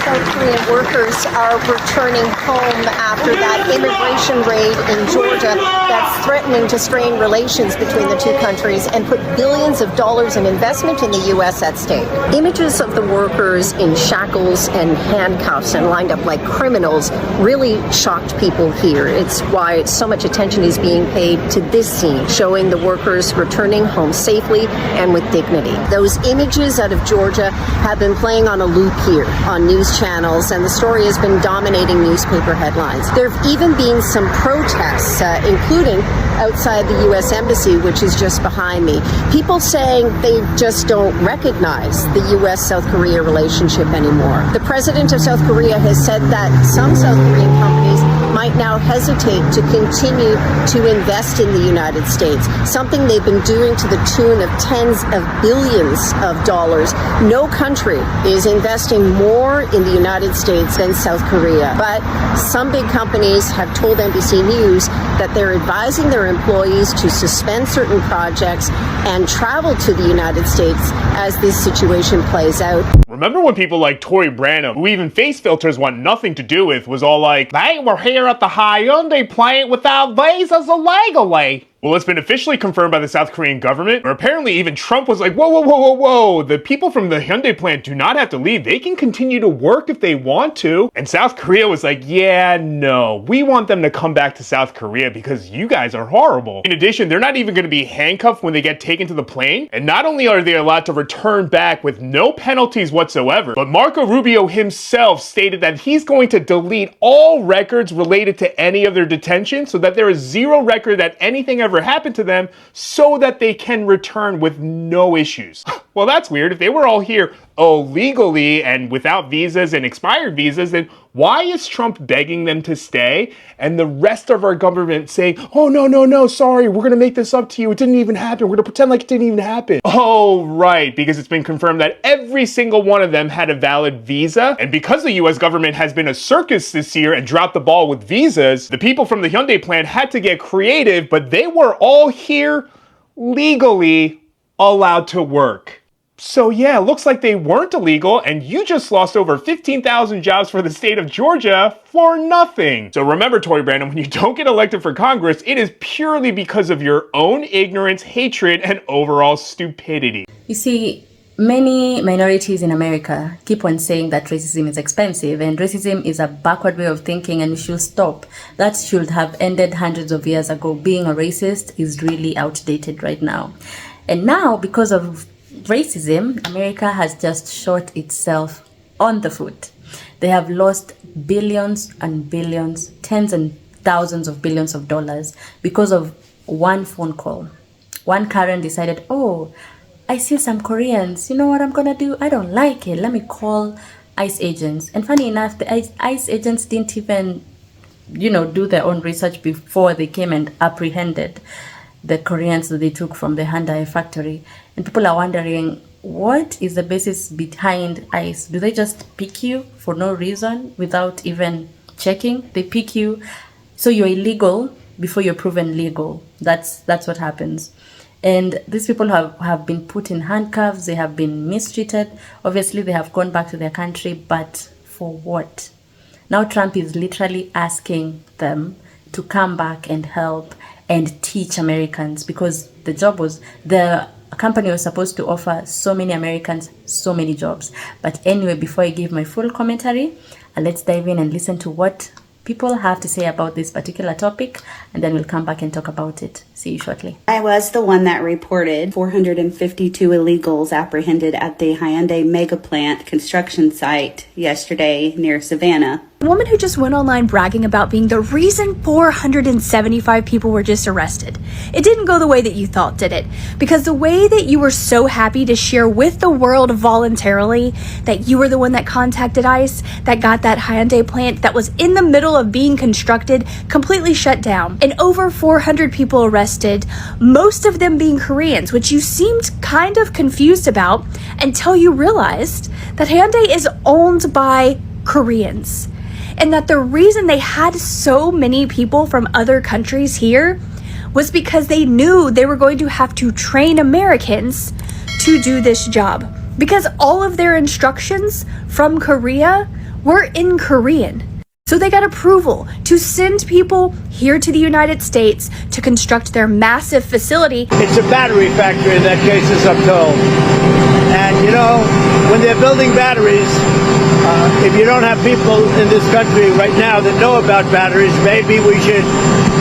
South Korean workers are returning home after that immigration raid in Georgia that's threatening to strain relations between the two countries and put billions of dollars in investment in the U.S. at stake. Images of the workers in shackles and handcuffs and lined up like criminals really shocked people here. It's why so much attention is being paid to this scene, showing the workers returning home safely and with dignity. Those images out of Georgia have been playing on a loop here on news channels, and the story has been dominating newspaper headlines. There have even been some protests, including outside the U.S. Embassy, which is just behind me. People saying they just don't recognize the U.S.-South Korea relationship anymore. The president of South Korea has said that some South Korean companies might now hesitate to continue to invest in the United States, something they've been doing to the tune of tens of billions of dollars. No country is investing more in the United States than South Korea. But some big companies have told NBC News that they're advising their employees to suspend certain projects and travel to the United States as this situation plays out. Remember when people like Tory Branham, who even face filters want nothing to do with, was all like, "Hey, we're here at the Hyundai plant without visas illegally." Well, it's been officially confirmed by the South Korean government, or apparently even Trump was like, whoa, the people from the Hyundai plant do not have to leave. They can continue to work if they want to. And South Korea was like, yeah, no, we want them to come back to South Korea because you guys are horrible. In addition, they're not even going to be handcuffed when they get taken to the plane. And not only are they allowed to return back with no penalties whatsoever, but Marco Rubio himself stated that he's going to delete all records related to any of their detention so that there is zero record that anything ever happened to them so that they can return with no issues. Well, that's weird. If they were all here illegally and without visas and expired visas, then why is Trump begging them to stay and the rest of our government saying, oh, no, sorry, we're going to make this up to you. It didn't even happen. We're going to pretend like it didn't even happen. Oh, right, because it's been confirmed that every single one of them had a valid visa. And because the U.S. government has been a circus this year and dropped the ball with visas, the people from the Hyundai plant had to get creative, but they were all here legally allowed to work. So yeah, looks like they weren't illegal, and you just lost over 15,000 jobs for the state of Georgia for nothing. So remember, Tory Branham, when you don't get elected for Congress, it is purely because of your own ignorance, hatred, and overall stupidity. You see, many minorities in America keep on saying that racism is expensive and racism is a backward way of thinking and we should stop. That should have ended hundreds of years ago. Being a racist is really outdated right now. And now, because of racism, America has just shot itself on the foot. They have lost billions and billions, tens and thousands of billions of dollars because of one phone call. One Karen decided, oh, I see some Koreans. You know what I'm gonna do? I don't like it. Let me call ICE agents. And funny enough, the ICE agents didn't even, do their own research before they came and apprehended the Koreans that they took from the Hyundai factory. And people are wondering, what is the basis behind ICE? Do they just pick you for no reason without even checking? They pick you, so you're illegal before you're proven legal. That's what happens. And these people have been put in handcuffs. They have been mistreated. Obviously, they have gone back to their country, but for what? Now Trump is literally asking them to come back and help and teach Americans, because the company was supposed to offer so many Americans so many jobs. But anyway, before I give my full commentary, let's dive in and listen to what people have to say about this particular topic, and then we'll come back and talk about it. See you shortly. I was the one that reported 452 illegals apprehended at the Hyundai mega plant construction site yesterday near Savannah. A woman who just went online bragging about being the reason 475 people were just arrested. It didn't go the way that you thought, did it? Because the way that you were so happy to share with the world voluntarily that you were the one that contacted ICE, that got that Hyundai plant that was in the middle of being constructed completely shut down, and over 400 people arrested, most of them being Koreans, which you seemed kind of confused about until you realized that Hyundai is owned by Koreans. And that the reason they had so many people from other countries here was because they knew they were going to have to train Americans to do this job. Because all of their instructions from Korea were in Korean. So they got approval to send people here to the United States to construct their massive facility. It's a battery factory in that case, as I'm told. And you know, when they're building batteries, if you don't have people in this country right now that know about batteries, maybe we should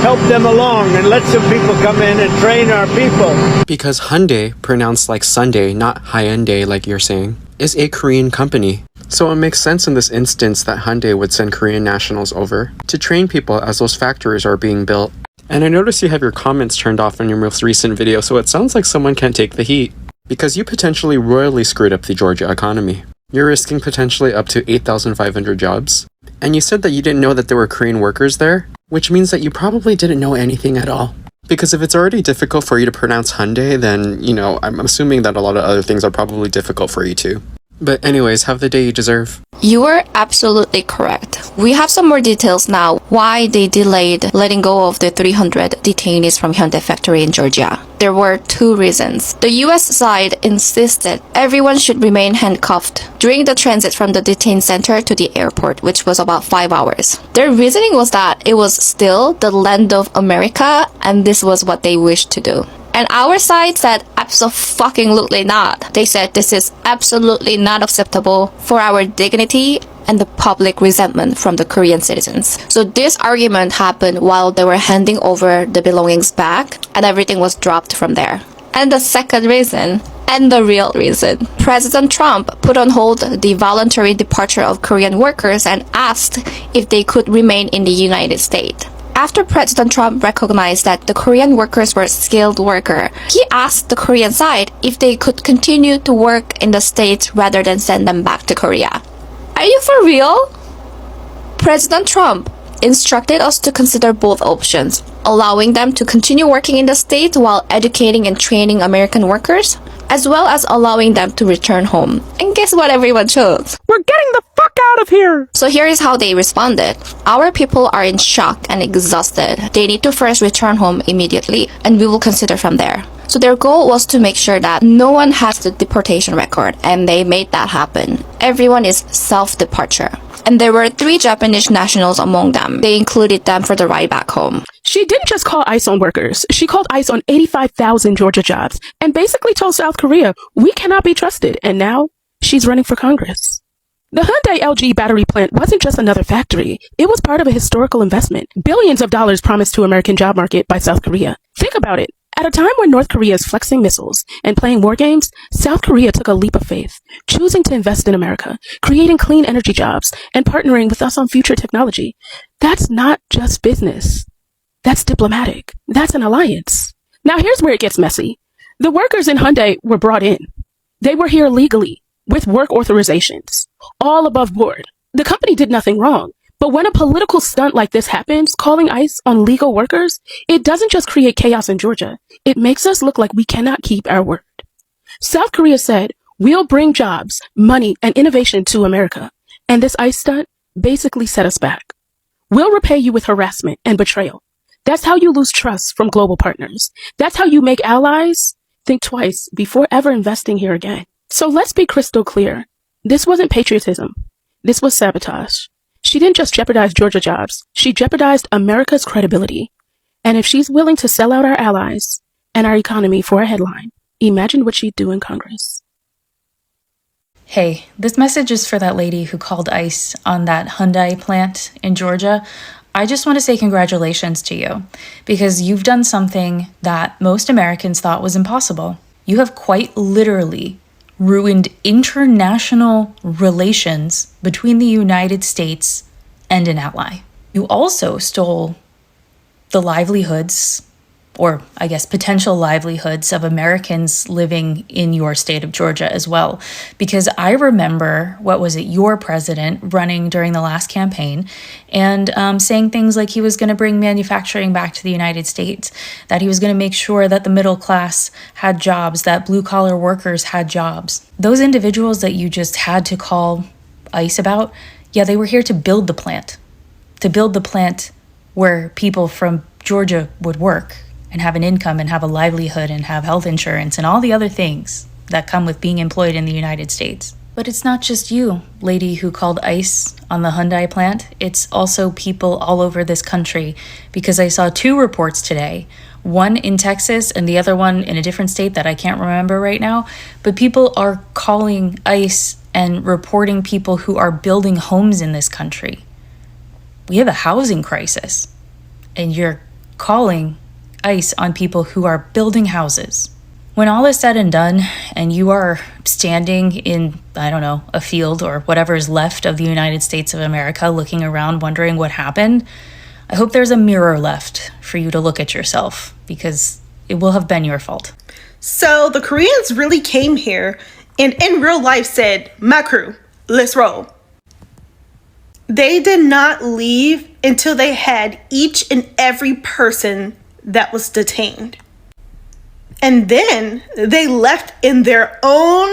help them along and let some people come in and train our people. Because Hyundai, pronounced like Sunday, not Hyundai like you're saying, is a Korean company. So it makes sense in this instance that Hyundai would send Korean nationals over to train people as those factories are being built. And I notice you have your comments turned off on your most recent video, so it sounds like someone can't take the heat. Because you potentially royally screwed up the Georgia economy. You're risking potentially up to 8,500 jobs. And you said that you didn't know that there were Korean workers there, which means that you probably didn't know anything at all. Because if it's already difficult for you to pronounce Hyundai, then, you know, I'm assuming that a lot of other things are probably difficult for you too. But anyways, have the day you deserve. You are absolutely correct. We have some more details now why they delayed letting go of the 300 detainees from Hyundai factory in Georgia. There were two reasons. The US side insisted everyone should remain handcuffed during the transit from the detain center to the airport, which was about 5 hours. Their reasoning was that it was still the land of America and this was what they wished to do. And our side said abso-fucking-lutely not. They said this is absolutely not acceptable for our dignity and the public resentment from the Korean citizens. So this argument happened while they were handing over the belongings back and everything was dropped from there. And the second reason, and the real reason, President Trump put on hold the voluntary departure of Korean workers and asked if they could remain in the United States. After President Trump recognized that the Korean workers were skilled workers, he asked the Korean side if they could continue to work in the States rather than send them back to Korea. Are you for real? President Trump instructed us to consider both options, allowing them to continue working in the States while educating and training American workers, as well as allowing them to return home. And guess what everyone chose? We're getting the fuck out of here! So here is how they responded. Our people are in shock and exhausted. They need to first return home immediately, and we will consider from there. So their goal was to make sure that no one has the deportation record, and they made that happen. Everyone is self-departure. And there were 3 Japanese nationals among them. They included them for the ride back home. She didn't just call ICE on workers. She called ICE on 85,000 Georgia jobs and basically told South Korea, we cannot be trusted. And now she's running for Congress. The Hyundai LG battery plant wasn't just another factory. It was part of a historical investment. Billions of dollars promised to American job market by South Korea. Think about it. At a time when North Korea is flexing missiles and playing war games, South Korea took a leap of faith, choosing to invest in America, creating clean energy jobs, and partnering with us on future technology. That's not just business. That's diplomatic. That's an alliance. Now here's where it gets messy. The workers in Hyundai were brought in. They were here legally, with work authorizations, all above board. The company did nothing wrong. But when a political stunt like this happens, calling ICE on legal workers, it doesn't just create chaos in Georgia. It makes us look like we cannot keep our word. South Korea said, we'll bring jobs, money, and innovation to America. And this ICE stunt basically set us back. We'll repay you with harassment and betrayal. That's how you lose trust from global partners. That's how you make allies think twice before ever investing here again. So let's be crystal clear. This wasn't patriotism. This was sabotage. She didn't just jeopardize Georgia jobs. She jeopardized America's credibility. And if she's willing to sell out our allies and our economy for a headline, imagine what she'd do in Congress. Hey, this message is for that lady who called ICE on that Hyundai plant in Georgia. I just want to say congratulations to you because you've done something that most Americans thought was impossible. You have quite literally ruined international relations between the United States and an ally. You also stole the livelihoods, or I guess potential livelihoods, of Americans living in your state of Georgia as well. Because I remember, your president running during the last campaign and saying things like he was going to bring manufacturing back to the United States, that he was going to make sure that the middle class had jobs, that blue collar workers had jobs. Those individuals that you just had to call ICE about, yeah, they were here to build the plant where people from Georgia would work and have an income and have a livelihood and have health insurance and all the other things that come with being employed in the United States. But it's not just you, lady who called ICE on the Hyundai plant. It's also people all over this country, because I saw two reports today, one in Texas and the other one in a different state that I can't remember right now. But people are calling ICE and reporting people who are building homes in this country. We have a housing crisis, and you're calling ICE on people who are building houses. When all is said and done, and you are standing in, I don't know, a field or whatever is left of the United States of America, looking around, wondering what happened, I hope there's a mirror left for you to look at yourself, because it will have been your fault. So the Koreans really came here and in real life said, "My crew, let's roll." They did not leave until they had each and every person that was detained. And then they left in their own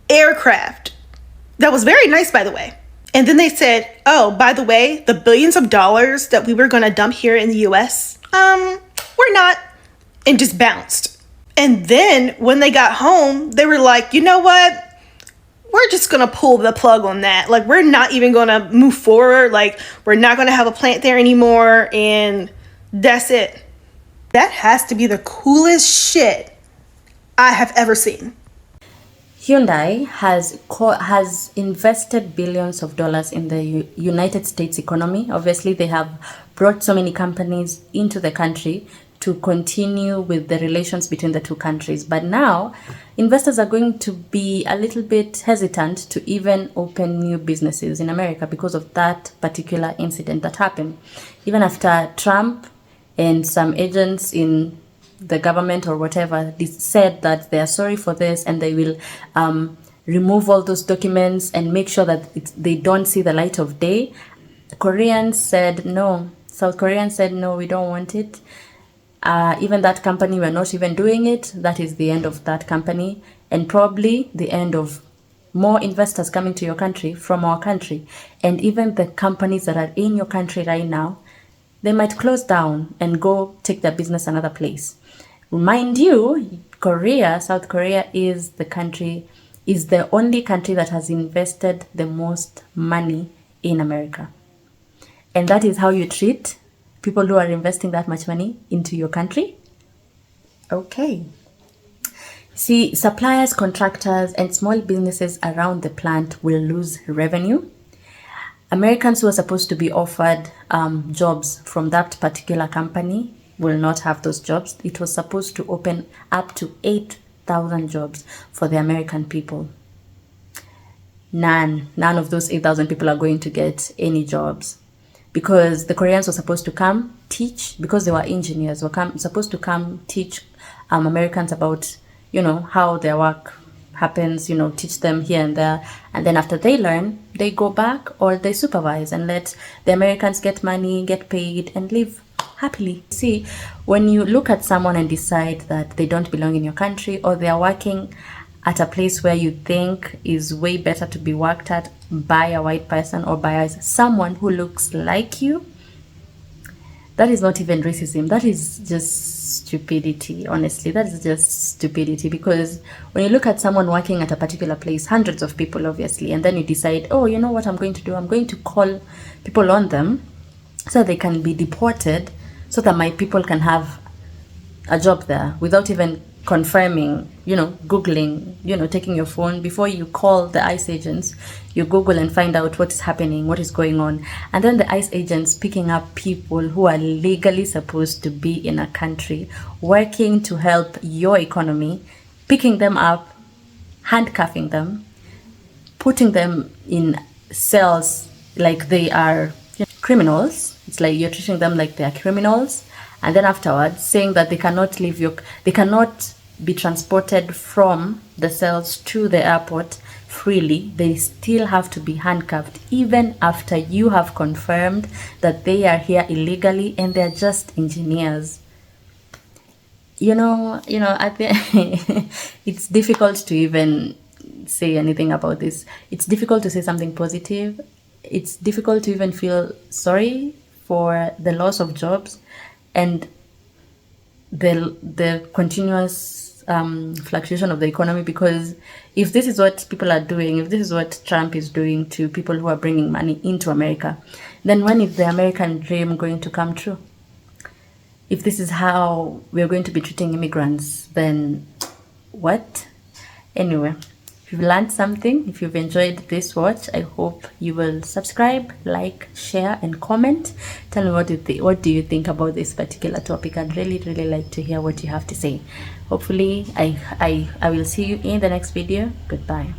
aircraft. That was very nice, by the way. And then they said, "Oh, by the way, the billions of dollars that we were going to dump here in the US, we're not," and just bounced. And then when they got home, they were like, "You know what? We're just going to pull the plug on that. Like, we're not even going to move forward. Like, we're not going to have a plant there anymore. And that's it." That has to be the coolest shit I have ever seen. Hyundai has invested billions of dollars in the United States economy. Obviously, they have brought so many companies into the country to continue with the relations between the two countries. But now, investors are going to be a little bit hesitant to even open new businesses in America because of that particular incident that happened. Even after Trump and some agents in the government or whatever said that they are sorry for this and they will remove all those documents and make sure that they don't see the light of day, Koreans said no. South Koreans said no, we don't want it. Even that company, we're not even doing it. That is the end of that company, and probably the end of more investors coming to your country from our country. And even the companies that are in your country right now, they might close down and go take their business another place. Mind you, South Korea is the only country that has invested the most money in America. And that is how you treat people who are investing that much money into your country? Okay. See, suppliers, contractors, and small businesses around the plant will lose revenue. Americans who are supposed to be offered jobs from that particular company will not have those jobs. It was supposed to open up to 8,000 jobs for the American people. None of those 8,000 people are going to get any jobs, because the Koreans were supposed to come teach, because they were engineers, supposed to come teach Americans about, how their work happens, teach them here and there. And then after they learn, they go back or they supervise and let the Americans get money, get paid, and live happily. See, when you look at someone and decide that they don't belong in your country, or they are working at a place where you think is way better to be worked at by a white person or by someone who looks like you, that is not even racism. That is just stupidity, honestly. That is just stupidity, because when you look at someone working at a particular place, hundreds of people obviously, and then you decide, oh, you know what I'm going to do? I'm going to call people on them so they can be deported, so that my people can have a job there, without even confirming, Googling, taking your phone before you call the ICE agents. You Google and find out what is happening, what is going on. And then the ICE agents picking up people who are legally supposed to be in a country, working to help your economy, picking them up, handcuffing them, putting them in cells like they are criminals. It's like you're treating them like they are criminals. And then afterwards saying that they cannot be transported from the cells to the airport freely. They still have to be handcuffed, even after you have confirmed that they are here illegally and they're just engineers. I think it's difficult to even say anything about this. It's difficult to say something positive. It's difficult to even feel sorry for the loss of jobs and the continuous fluctuation of the economy, because if this is what people are doing, if this is what Trump is doing to people who are bringing money into America, then when is the American dream going to come true? If this is how we're going to be treating immigrants, then what? Anyway, if you've learned something, if you've enjoyed this watch, I hope you will subscribe, like, share, and comment. Tell me what do you think about this particular topic. I'd really like to hear what you have to say. Hopefully, I will see you in the next video. Goodbye.